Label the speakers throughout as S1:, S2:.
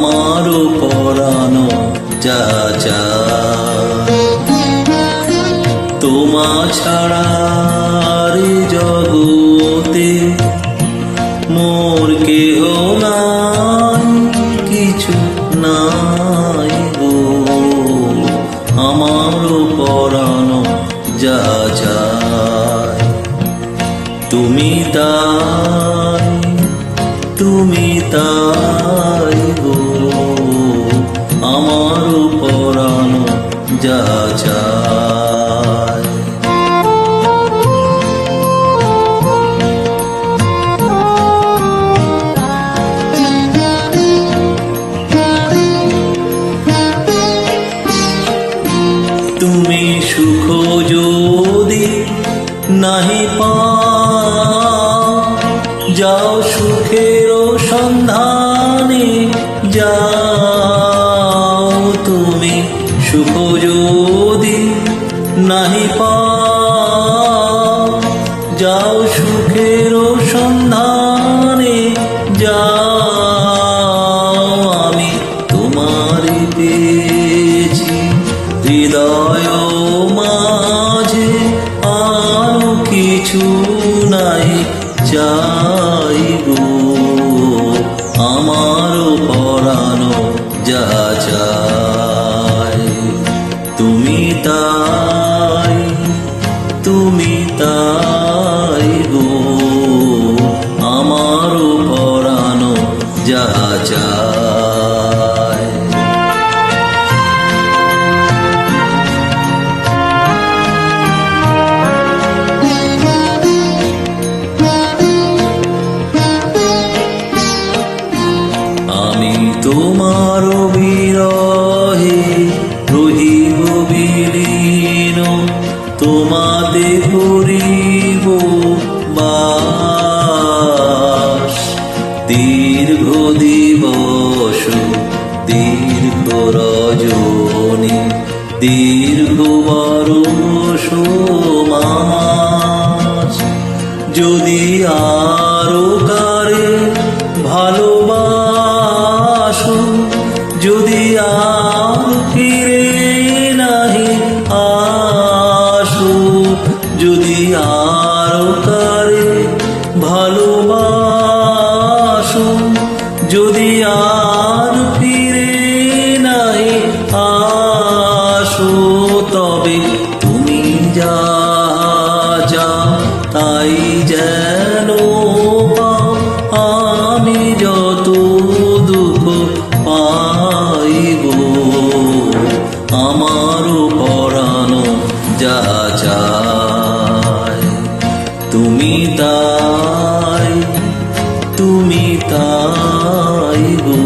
S1: আমারও পরানো যা চায়। তোমা ছাড়া রে জগতে মোর কেহ নাই, কিছু নাই গো। আমারও পরানো যা চায়। তুমি তাই, তুমি তাই গো। আমারও পরানো যা চায়। তুমি সুখ যদি নাহি পাও, যাও সুখের সন্ধানে যাও। তুমি সুখ যদি নাহি পাও, যাও সুখের সন্ধানে যাও। আমি তোমারই পেয়েছি হৃদয় মাঝে, আর কিছু নাই চাই গো। আমারও পরানো যা চায়। তুমি তাই, তুমি তাই গো। আমারও পরানো যা চায়। আমি তোমার বিরহে রহিব বিলীন, তোমাতে করিব বাস। দীর্ঘ দিবস দীর্ঘ রজনী, দীর্ঘ বরষ মাস। যদি আরো কারে ভালোবাসো, যদি আর ফিরে নাহি আসো, যদি আর কারে ভালোবাসো, যদি আর ফিরে নাহি আসো, তবে তুমি যা যাও তাই যেন পাও। আমি যত দুঃখ পাইব, আমারও পরানো যা চায়। তুমি তাই, তুমি তাই গো।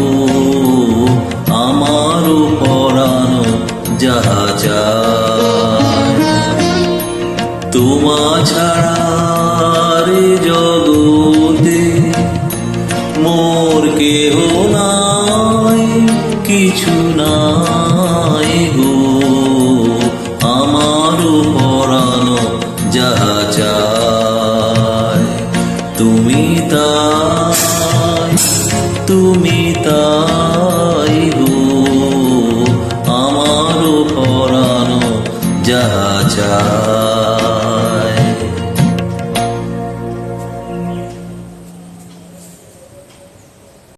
S1: আমারও পরানো যা চায়। তোমা ছাড়া রে জগতে মোর কেহ নাই, কিছু নাই গো। আমারও পরানো যা চায়। তুমি তাই, তুমি তাই গো। আমারও পরানো যা চায়।